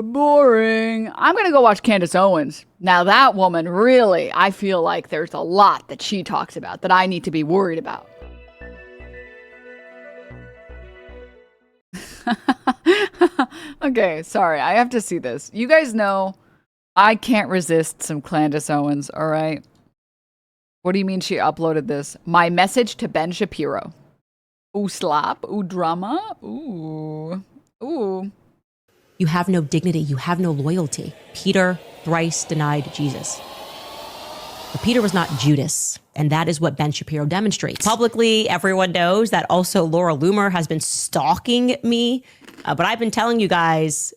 Boring. I'm going to go watch Candace Owens. Now that woman, really, I feel like there's a lot that she talks about that I need to be worried about. Okay, sorry. I have to see this. You guys know I can't resist some Candace Owens, all right? What do you mean she uploaded this? My message to Ben Shapiro. Ooh, slap. Ooh, drama. Ooh. Ooh. You have no dignity. You have no loyalty. Peter thrice denied Jesus. But Peter was not Judas. And that is what Ben Shapiro demonstrates. Publicly, everyone knows that also Laura Loomer has been stalking me. But I've been telling you guys,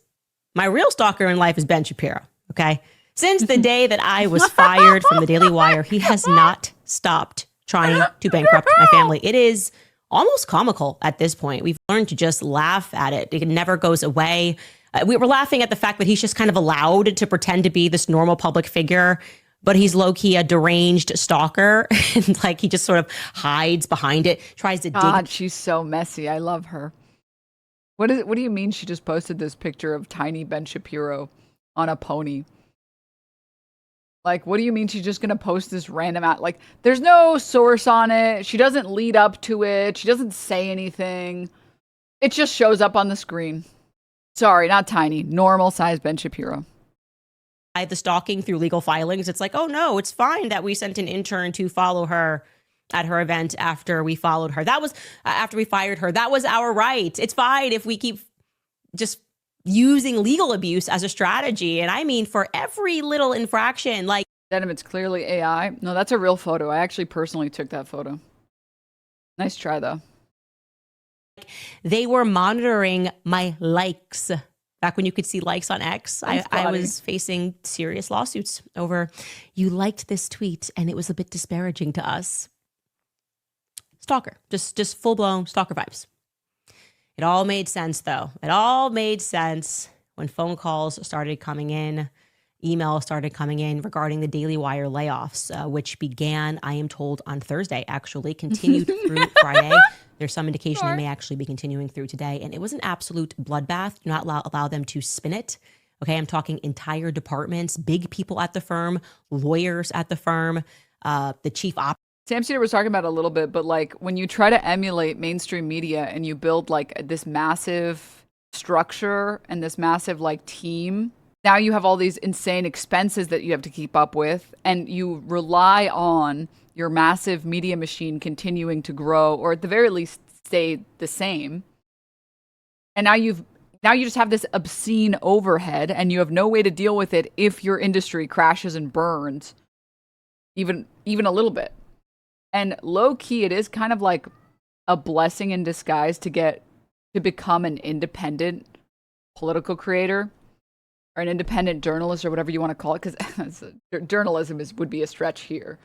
my real stalker in life is Ben Shapiro, okay? Since the day that I was fired from the Daily Wire, he has not stopped trying to bankrupt my family. It is almost comical at this point. We've learned to just laugh at it. It never goes away. We were laughing at the fact that he's just kind of allowed to pretend to be this normal public figure, but he's low-key a deranged stalker. And like he just sort of hides behind it, tries to God, she's so messy. I love her. What do you mean she just posted this picture of tiny Ben Shapiro on a pony? Like, what do you mean she's just going to post this random like, there's no source on it. She doesn't lead up to it. She doesn't say anything. It just shows up on the screen. Sorry, not tiny. Normal size Ben Shapiro. The stalking through legal filings. It's like, oh no, it's fine that we sent an intern to follow her at her event after we followed her. That was after we fired her. That was our right. It's fine if we keep just using legal abuse as a strategy. And I mean, for every little infraction, like Denim, it's clearly AI. No, that's a real photo. I actually personally took that photo. Nice try though. They were monitoring my likes. Back when you could see likes on X, I was facing serious lawsuits over you liked this tweet and it was a bit disparaging to us. Stalker, just full-blown stalker vibes. It all made sense, though. It all made sense when phone calls started coming in, emails started coming in regarding the Daily Wire layoffs, which began, I am told, on Thursday, actually, continued through Friday. There's some indication they may actually be continuing through today. And it was an absolute bloodbath. Do not allow them to spin it. Okay, I'm talking entire departments, big people at the firm, lawyers at the firm, the chief op. Sam Cedar was talking about it a little bit, but like when you try to emulate mainstream media and you build like this massive structure and this massive like team, now you have all these insane expenses that you have to keep up with, and you rely on your massive media machine continuing to grow, or at the very least stay the same. And now you just have this obscene overhead, and you have no way to deal with it if your industry crashes and burns, even a little bit. And low key, it is kind of like a blessing in disguise to become an independent political creator or an independent journalist or whatever you want to call it, because journalism would be a stretch here.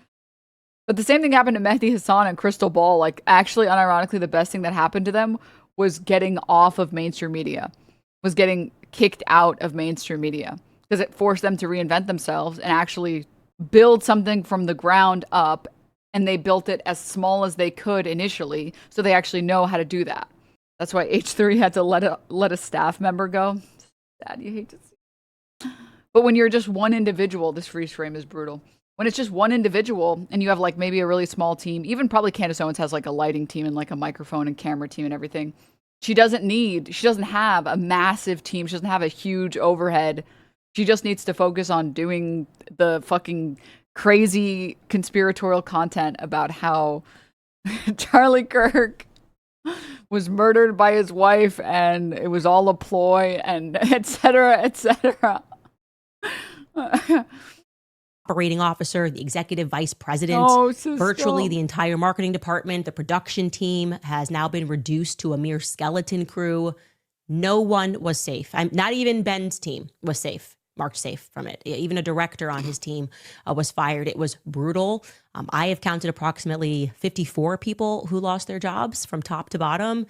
But the same thing happened to Mehdi Hasan and Crystal Ball. Like, actually, unironically, the best thing that happened to them was getting off of mainstream media, was getting kicked out of mainstream media, because it forced them to reinvent themselves and actually build something from the ground up. And they built it as small as they could initially, so they actually know how to do that. That's why H3 had to let a staff member go. Sad, you hate to see. But when you're just one individual, this freeze frame is brutal. When it's just one individual and you have like maybe a really small team, even probably Candace Owens has like a lighting team and like a microphone and camera team and everything. She doesn't have a massive team. She doesn't have a huge overhead. She just needs to focus on doing the fucking crazy conspiratorial content about how Charlie Kirk was murdered by his wife and it was all a ploy and et cetera, et cetera. Operating officer, the executive vice president, virtually the entire marketing department, the production team has now been reduced to a mere skeleton crew. No one was safe. Not even Ben's team was safe. Marked safe from it. Even a director on his team was fired. It was brutal. I have counted approximately 54 people who lost their jobs from top to bottom.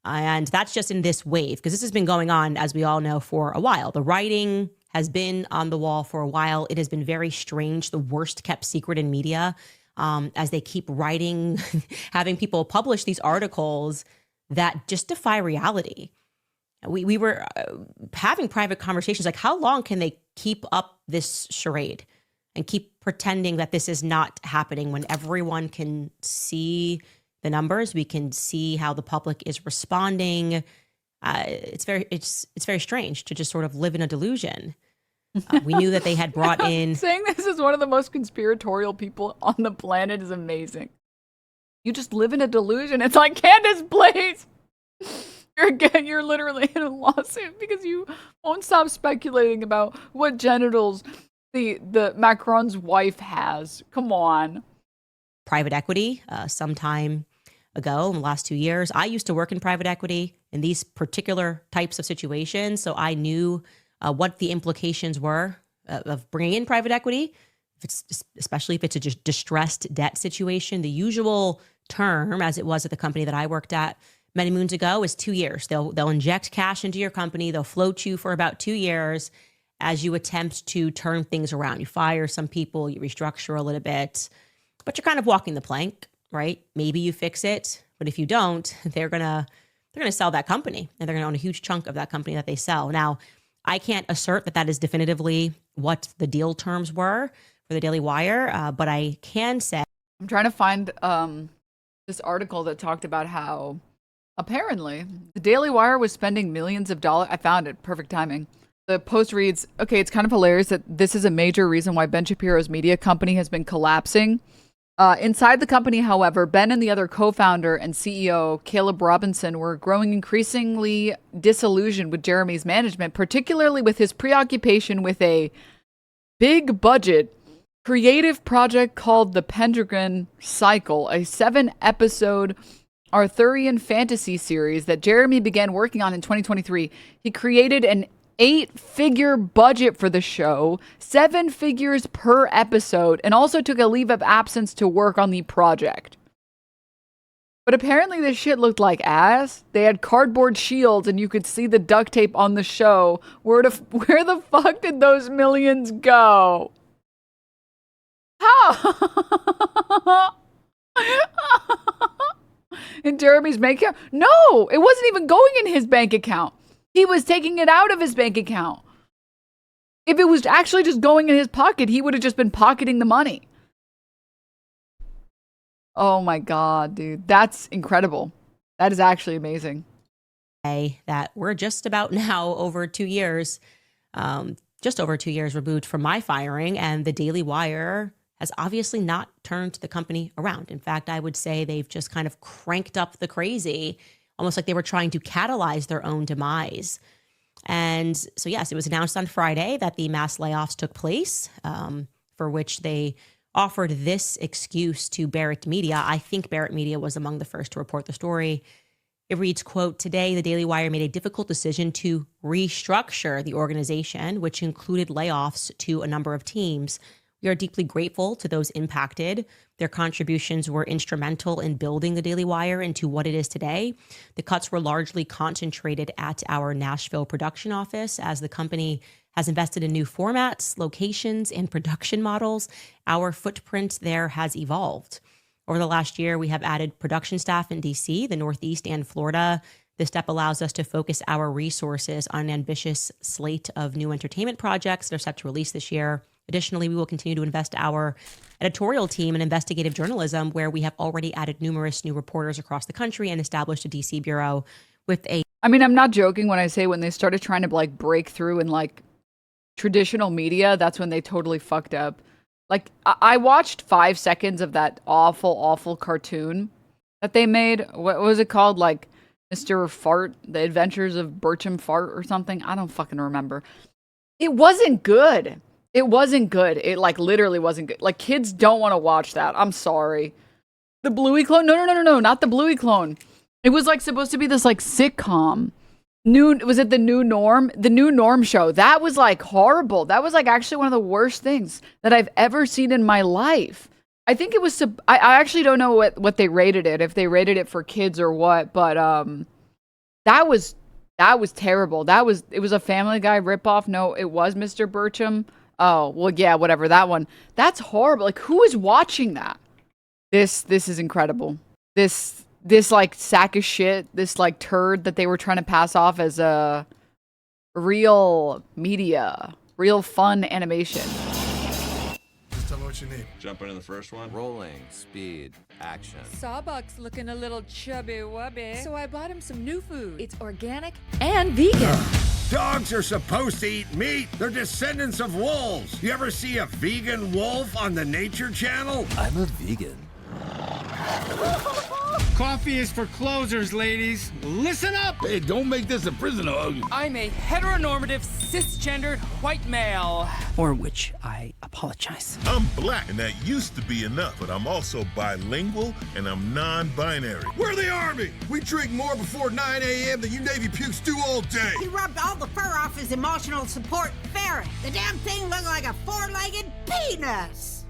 And that's just in this wave, because this has been going on, as we all know, for a while. The writing has been on the wall for a while. It has been very strange, the worst kept secret in media, as they keep writing, having people publish these articles that just defy reality. We were having private conversations like, how long can they keep up this charade and keep pretending that this is not happening when everyone can see the numbers? We can see how the public is responding. It's very strange to just sort of live in a delusion. We knew that they had brought in... Saying this is one of the most conspiratorial people on the planet is amazing. You just live in a delusion. It's like, Candace, please. You're literally in a lawsuit because you won't stop speculating about what genitals the Macron's wife has. Come on. Private equity, sometime ago in the last 2 years. I used to work in private equity in these particular types of situations, so I knew what the implications were of bringing in private equity, especially if it's a distressed debt situation. The usual term, as it was at the company that I worked at many moons ago, is 2 years. They'll inject cash into your company. They'll float you for about 2 years as you attempt to turn things around. You fire some people, you restructure a little bit, but you're kind of walking the plank, right? Maybe you fix it, but if you don't, they're gonna sell that company, and they're gonna own a huge chunk of that company that they sell. Now, I can't assert that is definitively what the deal terms were for the Daily Wire, but I can say... I'm trying to find this article that talked about how apparently the Daily Wire was spending millions of dollars. I found it. Perfect timing. The post reads, okay, it's kind of hilarious that this is a major reason why Ben Shapiro's media company has been collapsing. Inside the company, however, Ben and the other co-founder and CEO, Caleb Robinson, were growing increasingly disillusioned with Jeremy's management, particularly with his preoccupation with a big budget creative project called the Pendragon Cycle, a 7-episode Arthurian fantasy series that Jeremy began working on in 2023. He created an 8-figure budget for the show, 7 figures per episode, and also took a leave of absence to work on the project. But apparently this shit looked like ass. They had cardboard shields and you could see the duct tape on the show. Where the fuck did those millions go? How? In Jeremy's bank account? No, it wasn't even going in his bank account. He was taking it out of his bank account. If it was actually just going in his pocket, he would have just been pocketing the money. Oh my God, dude. That's incredible. That is actually amazing. That we're just about now over 2 years, just over 2 years removed from my firing, and the Daily Wire has obviously not turned the company around. In fact, I would say they've just kind of cranked up the crazy, almost like they were trying to catalyze their own demise. And so, yes, it was announced on Friday that the mass layoffs took place, for which they offered this excuse to Barrett Media. I think Barrett Media was among the first to report the story. It reads, quote, "Today, the Daily Wire made a difficult decision to restructure the organization, which included layoffs to a number of teams. We are deeply grateful to those impacted. Their contributions were instrumental in building the Daily Wire into what it is today. The cuts were largely concentrated at our Nashville production office as the company has invested in new formats, locations, and production models. Our footprint there has evolved. Over the last year, we have added production staff in DC, the Northeast, and Florida. This step allows us to focus our resources on an ambitious slate of new entertainment projects that are set to release this year. Additionally, we will continue to invest our editorial team in investigative journalism, where we have already added numerous new reporters across the country and established a DC bureau with a..." I mean, I'm not joking when I say when they started trying to like break through in like traditional media, that's when they totally fucked up. Like, I watched 5 seconds of that awful cartoon that they made. What was it called? Like, Mr. Fart, The Adventures of Bertram Fart or something? I don't fucking remember. It wasn't good. It wasn't good. It, like, literally wasn't good. Like, kids don't want to watch that. I'm sorry. The Bluey clone? No, not the Bluey clone. It was, like, supposed to be this, like, sitcom. Was it The New Norm? The New Norm show. That was like horrible. That was like actually one of the worst things that I've ever seen in my life. I think it was, I actually don't know what they rated it, if they rated it for kids or what, but that was terrible. It was a Family Guy ripoff. No, it was Mr. Bertram. Oh, well, yeah, whatever, that one. That's horrible. Like, who is watching that? This is incredible. This this like sack of shit, this like turd that they were trying to pass off as a real media, real fun animation. Just tell me what you need. Jump into the first one. Rolling, speed, action. Sawbuck's looking a little chubby-wubby, so I bought him some new food. It's organic And vegan. Dogs are supposed to eat meat. They're descendants of wolves. You ever see a vegan wolf on the Nature Channel? I'm a vegan. Coffee is for closers, ladies. Listen up! Hey, don't make this a prison hug. I'm a heteronormative, cisgendered white male. For which I apologize. I'm black, and that used to be enough, but I'm also bilingual, and I'm non-binary. We're the Army. We drink more before 9 a.m. than you Navy pukes do all day. He rubbed all the fur off his emotional support ferret. The damn thing looked like a four-legged penis.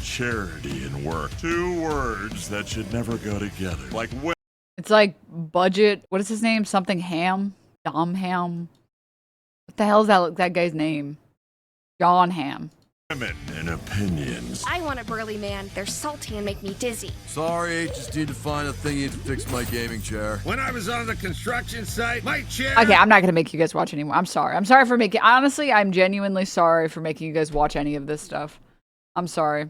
Charity and work. Two words that should never go together. Like It's like budget. What is his name? Something Ham? Dom Ham? What the hell is that guy's name? John Ham. women and opinions. I want a burly man. They're salty and make me dizzy. Sorry, just need to find a thingy to fix my gaming chair. When I was on the construction site, my chair... Okay, I'm not going to make you guys watch anymore. I'm sorry. I'm sorry for making... Honestly, I'm genuinely sorry for making you guys watch any of this stuff. I'm sorry.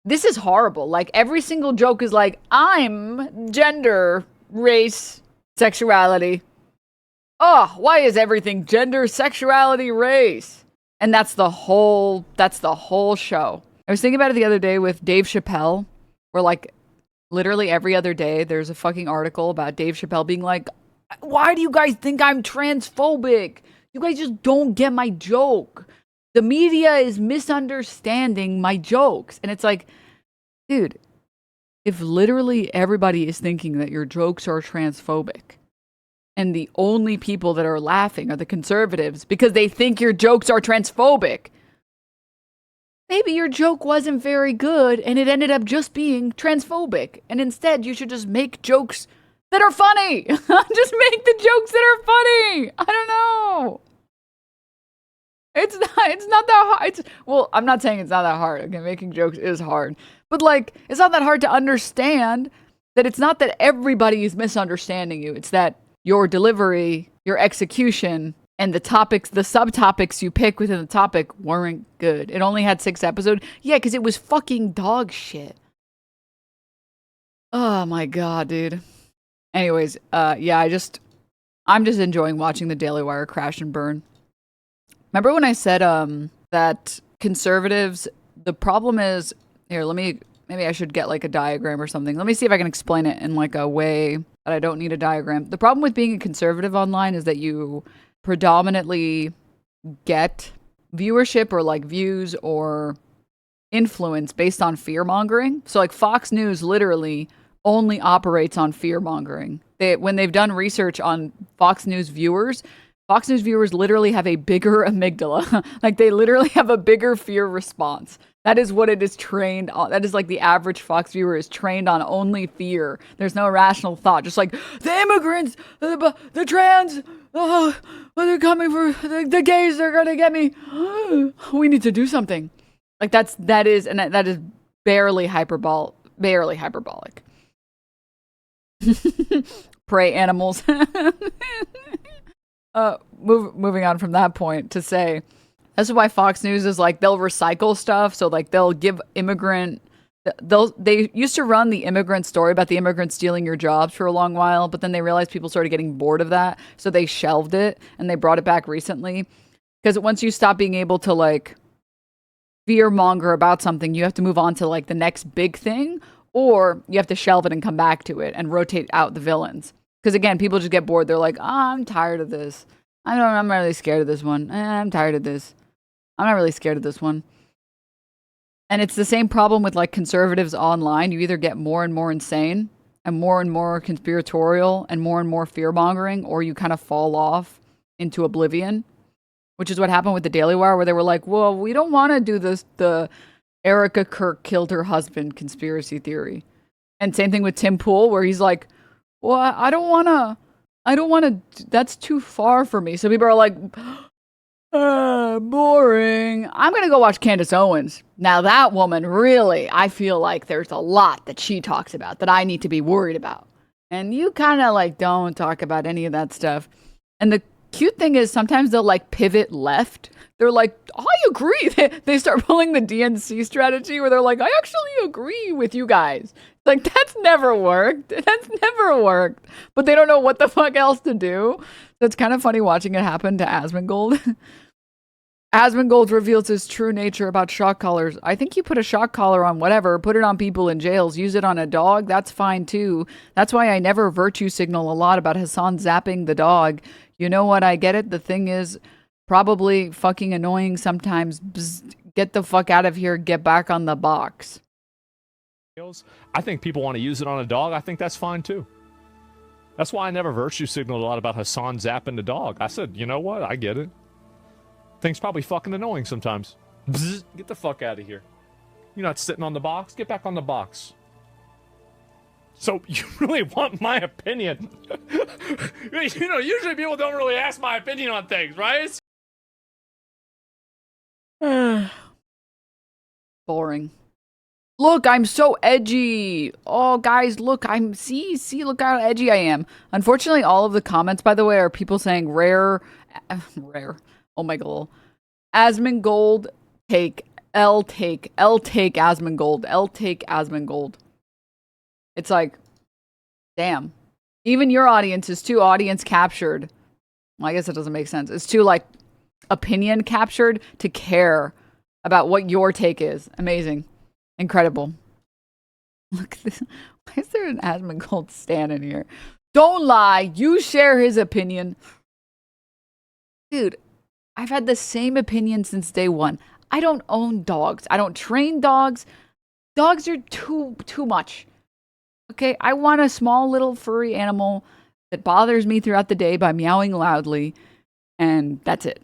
This is horrible. Like, every single joke is like, I'm gender, race, sexuality. Oh, why is everything gender, sexuality, race? And that's the whole show. I was thinking about it the other day with Dave Chappelle, where like literally every other day there's a fucking article about Dave Chappelle being like, why do you guys think I'm transphobic? You guys just don't get my joke. The media is misunderstanding my jokes. And it's like, dude, if literally everybody is thinking that your jokes are transphobic, and the only people that are laughing are the conservatives because they think your jokes are transphobic, maybe your joke wasn't very good and it ended up just being transphobic. And instead, you should just make jokes that are funny. Just make the jokes that are funny. I don't know. It's not that hard. Well, I'm not saying it's not that hard. Okay, making jokes is hard. But like, it's not that hard to understand that it's not that everybody is misunderstanding you. It's that your delivery, your execution, and the topics, the subtopics you pick within the topic weren't good. It only had 6 episodes. Yeah, because it was fucking dog shit. Oh my god, dude. Anyways, yeah, I'm just enjoying watching the Daily Wire crash and burn. Remember when I said that conservatives, the problem is, here, maybe I should get like a diagram or something. Let me see if I can explain it in like a way that I don't need a diagram. The problem with being a conservative online is that you predominantly get viewership or like views or influence based on fear-mongering. So like Fox News literally only operates on fear-mongering. When they've done research on Fox News viewers literally have a bigger amygdala. Like they literally have a bigger fear response. That is what it is trained on. That is like the average Fox viewer is trained on only fear. There's no rational thought. Just like the immigrants, the trans, they're coming for the gays. They're gonna get me. We need to do something. Like that is barely hyperbolic. Prey animals. Moving on from that point to say, that's why Fox News is like, they'll recycle stuff. So like they'll give they used to run the immigrant story about the immigrants stealing your jobs for a long while, but then they realized people started getting bored of that. So they shelved it and they brought it back recently. Because once you stop being able to like fear monger about something, you have to move on to like the next big thing, or you have to shelve it and come back to it and rotate out the villains. Because again, people just get bored. They're like, I'm tired of this. I'm not really scared of this one. I'm tired of this. I'm not really scared of this one. And it's the same problem with like conservatives online. You either get more and more insane and more conspiratorial and more fear-mongering, or you kind of fall off into oblivion, which is what happened with the Daily Wire, where they were like, well, we don't want to do this, the Erica Kirk killed her husband conspiracy theory. And same thing with Tim Pool, where he's like, well, I don't want to, that's too far for me. So people are like, Boring. I'm gonna go watch Candace Owens. Now that woman really, I feel like there's a lot that she talks about that I need to be worried about. And you kind of like don't talk about any of that stuff. And the cute thing is sometimes they'll like pivot left. They're like, I agree. They start pulling the DNC strategy where they're like, I actually agree with you guys. Like, that's never worked. That's never worked. But they don't know what the fuck else to do. So it's kind of funny watching it happen to Asmongold. Asmongold reveals his true nature about shock collars. I think you put a shock collar on whatever, put it on people in jails, use it on a dog, that's fine too. That's why I never virtue signal a lot about Hasan zapping the dog. You know what, I get it. The thing is probably fucking annoying sometimes. Bzz, get the fuck out of here, get back on the box. I think people want to use it on a dog. I think that's fine too. That's why I never virtue signaled a lot about Hasan zapping the dog. I said, you know what, I get it. Thing's probably fucking annoying sometimes. Bzz, get the fuck out of here. You're not sitting on the box. Get back on the box. So you really want my opinion? You know, usually people don't really ask my opinion on things, right? Boring. Look, I'm so edgy. Oh, guys, look, look how edgy I am. Unfortunately, all of the comments, by the way, are people saying rare. Oh my god. Asmongold take Asmongold. It's like, damn. Even your audience is too audience captured. Well, I guess it doesn't make sense. It's too like opinion captured to care about what your take is. Amazing. Incredible. Look at this. Why is there an Asmongold stand in here? Don't lie. You share his opinion. Dude, I've had the same opinion since day one. I don't own dogs. I don't train dogs. Dogs are too much. Okay, I want a small little furry animal that bothers me throughout the day by meowing loudly, and that's it.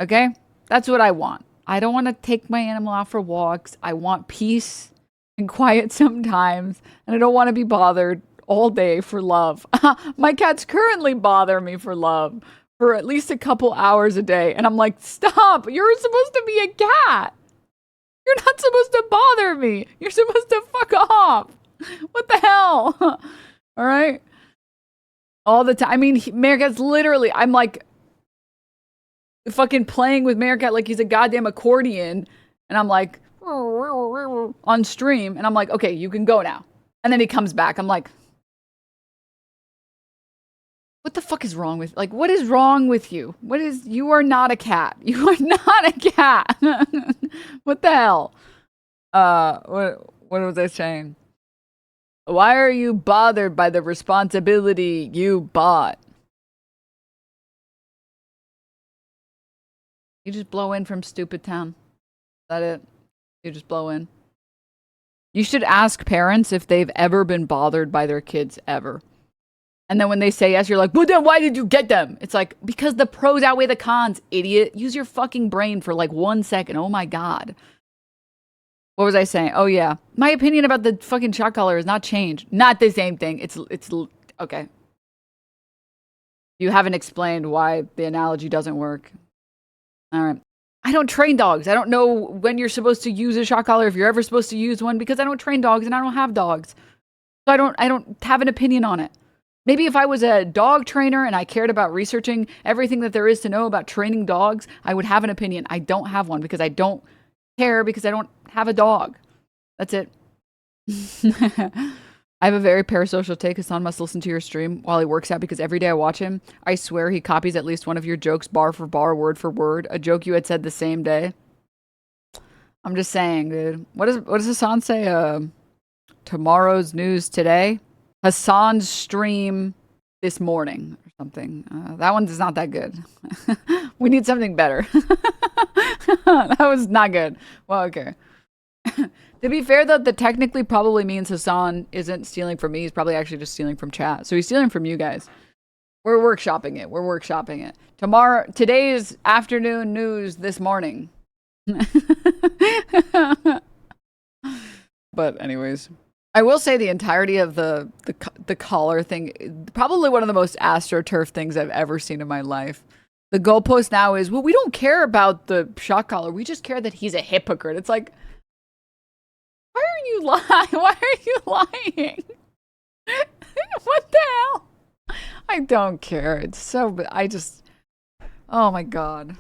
Okay? That's what I want. I don't want to take my animal out for walks. I want peace and quiet sometimes, and I don't want to be bothered all day for love. My cats currently bother me for love for at least a couple hours a day. And I'm like, stop, you're supposed to be a cat. You're not supposed to bother me. You're supposed to fuck off. What the hell? All right. All the time. I mean, Meerkat's literally, I'm like fucking playing with Meerkat like he's a goddamn accordion. And I'm like, on stream. And I'm like, okay, you can go now. And then he comes back. I'm like, what the fuck is wrong with, like, what is wrong with you? You are not a cat. You are not a cat. What the hell? What was I saying? Why are you bothered by the responsibility you bought? You just blow in from Stupid Town. Is that it? You just blow in. You should ask parents if they've ever been bothered by their kids ever. And then when they say yes, you're like, well, then why did you get them? It's like, because the pros outweigh the cons, idiot. Use your fucking brain for like 1 second. Oh my God. What was I saying? Oh yeah. My opinion about the fucking shock collar has not changed. Not the same thing. It's okay. You haven't explained why the analogy doesn't work. All right. I don't train dogs. I don't know when you're supposed to use a shock collar, if you're ever supposed to use one, because I don't train dogs and I don't have dogs. So I don't have an opinion on it. Maybe if I was a dog trainer and I cared about researching everything that there is to know about training dogs, I would have an opinion. I don't have one because I don't care, because I don't have a dog. That's it. I have a very parasocial take. Hasan must listen to your stream while he works out, because every day I watch him, I swear he copies at least one of your jokes bar for bar, word for word. A joke you had said the same day. I'm just saying, dude. What does Hasan say? Tomorrow's news today? Hasan's stream this morning or something. That one is not that good. We need something better. That was not good. Well, okay. To be fair, though, that technically probably means Hasan isn't stealing from me. He's probably actually just stealing from chat. So he's stealing from you guys. We're workshopping it. Today's afternoon news this morning. But anyways. I will say the entirety of the collar thing, probably one of the most astroturf things I've ever seen in my life. The goalpost now is, well, we don't care about the shot caller. We just care that he's a hypocrite. It's like, why are you lying? Why are you lying? What the hell? I don't care. It's so, I just, oh my God.